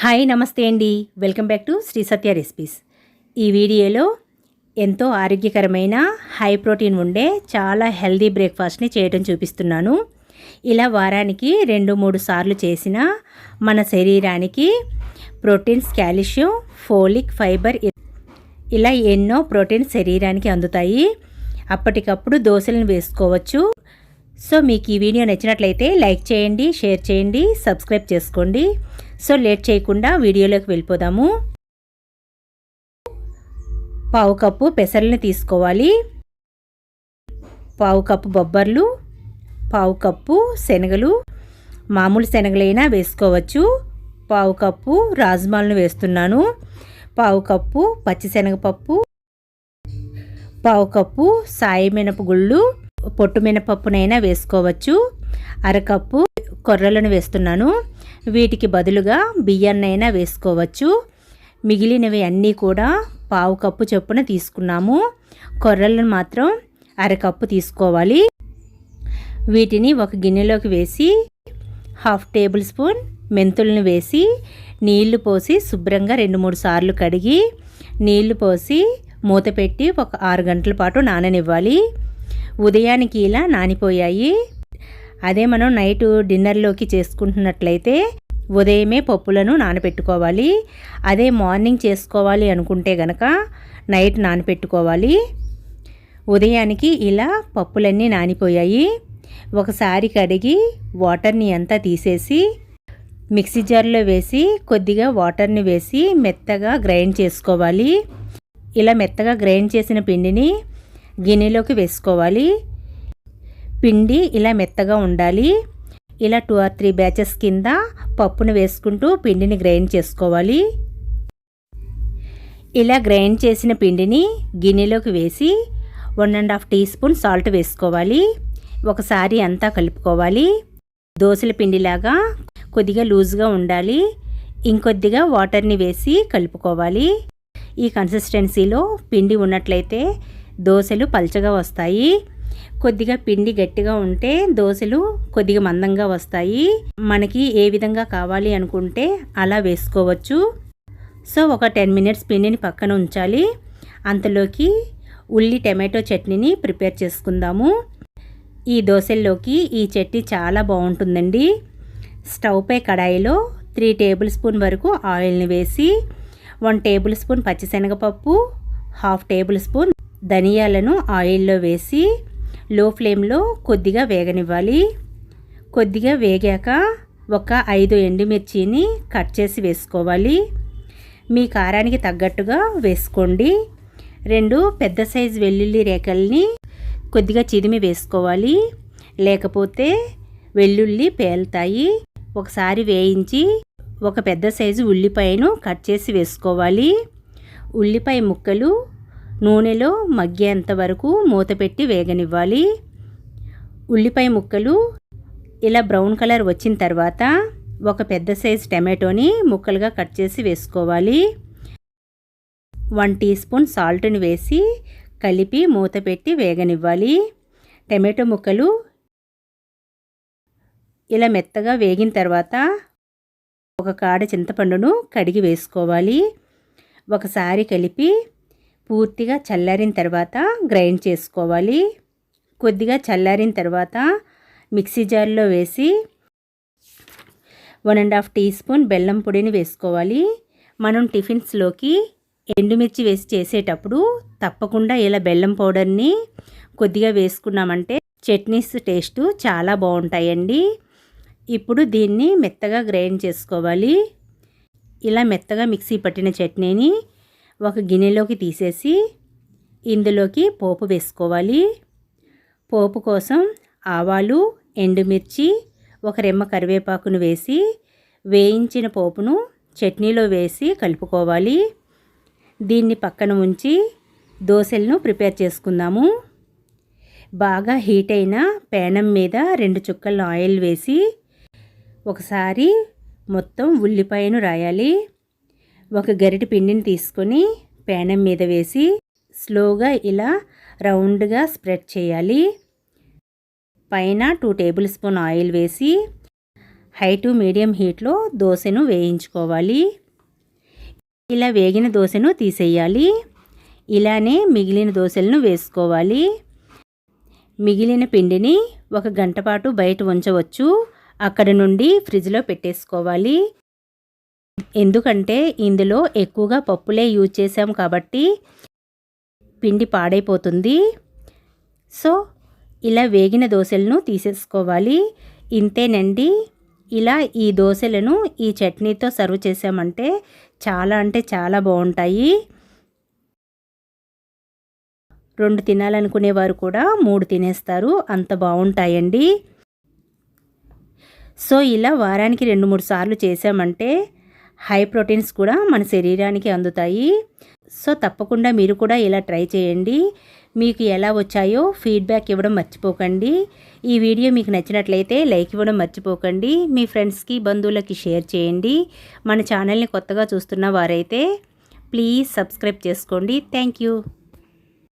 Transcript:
Hi నమస్తే అండి. Welcome back to Sri Satya recipes. ఈ వీడియోలో ఎంతో ఆరోగ్యకరమైన హై ప్రోటీన్ ఉండే చాలా హెల్దీ బ్రేక్ఫాస్ట్ని చేయడం చూపిస్తున్నాను. ఇలా వారానికి 2-3 సార్లు చేసిన మన శరీరానికి ప్రోటీన్స్, కాల్షియం, ఫోలిక్, ఫైబర్ ఇలా ఎన్నో ప్రోటీన్స్ శరీరానికి అందుతాయి. అప్పటికప్పుడు దోశలను వేసుకోవచ్చు. సో మీకు ఈ వీడియో నచ్చినట్లయితే లైక్ చేయండి, షేర్ చేయండి, సబ్స్క్రైబ్ చేసుకోండి. సో లేట్ చేయకుండా వీడియోలోకి వెళ్ళిపోదాము. పావు కప్పు పెసర్లని తీసుకోవాలి, పావు కప్పు బొబ్బర్లు, పావు కప్పు శనగలు, మామూలు శనగలైనా వేసుకోవచ్చు, పావు కప్పు రాజ్మాలను వేస్తున్నాను, పావు కప్పు పచ్చిశనగపప్పు, పావు కప్పు సాయి మినపగుళ్ళు, పొట్టు మినపప్పునైనా వేసుకోవచ్చు, అరకప్పు కొర్రలను వేస్తున్నాను. వీటికి బదులుగా బియ్యాన్నైనా వేసుకోవచ్చు. మిగిలినవి అన్నీ కూడా పావు కప్పు చొప్పున తీసుకున్నాము. కొర్రలను మాత్రం అరకప్పు తీసుకోవాలి. వీటిని ఒక గిన్నెలోకి వేసి 1/2 టేబుల్ స్పూన్ మెంతులను వేసి నీళ్లు పోసి శుభ్రంగా 2-3 సార్లు కడిగి నీళ్లు పోసి మూత పెట్టి ఒక 6 గంటల పాటు నాననివ్వాలి. ఉదయానికి ఇలా నానిపోయాయి. అదే మనం నైట్ డిన్నర్లోకి చేసుకుంటున్నట్లయితే ఉదయమే పప్పులను నానపెట్టుకోవాలి. అదే మార్నింగ్ చేసుకోవాలి అనుకుంటే గనక నైట్ నానపెట్టుకోవాలి. ఉదయానికి ఇలా పప్పులన్నీ నానిపోయాయి. ఒకసారి కడిగి వాటర్ని అంతా తీసేసి మిక్సీ జార్లో వేసి కొద్దిగా వాటర్ని వేసి మెత్తగా గ్రైండ్ చేసుకోవాలి. ఇలా మెత్తగా గ్రైండ్ చేసిన పిండిని గిన్నెలోకి వేసుకోవాలి. పిండి ఇలా మెత్తగా ఉండాలి. ఇలా 2 or 3 బ్యాచెస్ కింద పప్పును వేసుకుంటూ పిండిని గ్రైండ్ చేసుకోవాలి. ఇలా గ్రైండ్ చేసిన పిండిని గిన్నెలోకి వేసి 1.5 టీ స్పూన్ సాల్ట్ వేసుకోవాలి. ఒకసారి అంతా కలుపుకోవాలి. దోసల పిండిలాగా కొద్దిగా లూజ్గా ఉండాలి. ఇంకొద్దిగా వాటర్ని వేసి కలుపుకోవాలి. ఈ కన్సిస్టెన్సీలో పిండి ఉన్నట్లయితే దోశలు పల్చగా వస్తాయి. కొద్దిగా పిండి గట్టిగా ఉంటే దోశలు కొద్దిగా మందంగా వస్తాయి. మనకి ఏ విధంగా కావాలి అనుకుంటే అలా వేసుకోవచ్చు. సో ఒక 10 మినిట్స్ పిండిని పక్కన ఉంచాలి. అంతలోకి ఉల్లి టమాటో చట్నీని ప్రిపేర్ చేసుకుందాము. ఈ దోశల్లోకి ఈ చట్నీ చాలా బాగుంటుందండి. స్టవ్ పై కడాయిలో 3 టేబుల్ స్పూన్ వరకు ఆయిల్ని వేసి 1 టేబుల్ స్పూన్ పచ్చిశనగపప్పు, 1/2 టేబుల్ స్పూన్ ధనియాలను ఆయిల్లో వేసి లో ఫ్లేమ్లో కొద్దిగా వేగనివ్వాలి. కొద్దిగా వేగాక ఒక 5 ఎండుమిర్చిని కట్ చేసి వేసుకోవాలి. మీ కారానికి తగ్గట్టుగా వేసుకోండి. 2 పెద్ద సైజు వెల్లుల్లి రేకల్ని కొద్దిగా చిదిమి వేసుకోవాలి, లేకపోతే వెల్లుల్లి పేలుతాయి. ఒకసారి వేయించి ఒక పెద్ద సైజు ఉల్లిపాయను కట్ చేసి వేసుకోవాలి. ఉల్లిపాయ ముక్కలు నూనెలో మగ్గేంత వరకు మూత పెట్టి వేగనివ్వాలి. ఉల్లిపాయ ముక్కలు ఇలా బ్రౌన్ కలర్ వచ్చిన తర్వాత ఒక పెద్ద సైజు టమాటోని ముక్కలుగా కట్ చేసి వేసుకోవాలి. 1 టీ స్పూన్ సాల్ట్ని వేసి కలిపి మూత పెట్టి వేగనివ్వాలి. టమాటో ముక్కలు ఇలా మెత్తగా వేగిన తర్వాత ఒక కాడ చింతపండును కడిగి వేసుకోవాలి. ఒకసారి కలిపి పూర్తిగా చల్లారిన తర్వాత గ్రైండ్ చేసుకోవాలి. కొద్దిగా చల్లారిన తర్వాత మిక్సీ జార్లో వేసి 1.5 టీ స్పూన్ బెల్లం పొడిని వేసుకోవాలి. మనం టిఫిన్స్లోకి ఎండుమిర్చి వేసి చేసేటప్పుడు తప్పకుండా ఇలా బెల్లం పౌడర్ని కొద్దిగా వేసుకున్నామంటే చట్నీస్ టేస్ట్ చాలా బాగుంటాయండి. ఇప్పుడు దీన్ని మెత్తగా గ్రైండ్ చేసుకోవాలి. ఇలా మెత్తగా మిక్సీ పట్టిన చట్నీని ఒక గిన్నెలోకి తీసేసి ఇందులోకి పోపు వేసుకోవాలి. పోపు కోసం ఆవాలు, ఎండుమిర్చి, ఒక రెమ్మ కరివేపాకును వేసి వేయించిన పోపును చట్నీలో వేసి కలుపుకోవాలి. దీన్ని పక్కన ఉంచి దోశలను ప్రిపేర్ చేసుకుందాము. బాగా హీట్ అయిన పేనం మీద 2 చుక్కల ఆయిల్ వేసి ఒకసారి మొత్తం ఉల్లిపాయను రాయాలి. ఒక గరిటె పిండిని తీసుకొని పేనం మీద వేసి స్లోగా ఇలా రౌండ్గా స్ప్రెడ్ చేయాలి. పైన 2 టేబుల్ స్పూన్ ఆయిల్ వేసి హై టు మీడియం హీట్లో దోశను వేయించుకోవాలి. ఇలా వేగిన దోశను తీసేయాలి. ఇలానే మిగిలిన దోశలను వేసుకోవాలి. మిగిలిన పిండిని 1 గంట పాటు బయట ఉంచవచ్చు. అక్కడ నుండి ఫ్రిడ్జ్లో పెట్టేసుకోవాలి. ఎందుకంటే ఇందులో ఎక్కువగా పప్పులే యూజ్ చేసాం కాబట్టి పిండి పాడైపోతుంది. సో ఇలా వేగిన దోశలను తీసేసుకోవాలి. ఇంతేనండి. ఇలా ఈ దోశలను ఈ చట్నీతో సర్వ్ చేసామంటే చాలా అంటే చాలా బాగుంటాయి. 2 తినాలనుకునేవారు కూడా 3 తినేస్తారు. అంత బాగుంటాయండి. సో ఇలా వారానికి 2-3 సార్లు చేసామంటే హై ప్రోటీన్స్ కూడా మన శరీరానికి అందుతాయి. సో తప్పకుండా మీరు కూడా ఇలా ట్రై చేయండి. మీకు ఎలా వచ్చాయో ఫీడ్బ్యాక్ ఇవ్వడం మర్చిపోకండి. ఈ వీడియో మీకు నచ్చినట్లయితే లైక్ ఇవ్వడం మర్చిపోకండి. మీ ఫ్రెండ్స్కి బంధువులకి షేర్ చేయండి. మన ఛానల్ని కొత్తగా చూస్తున్న వారైతే ప్లీజ్ సబ్స్క్రైబ్ చేసుకోండి. Thank you.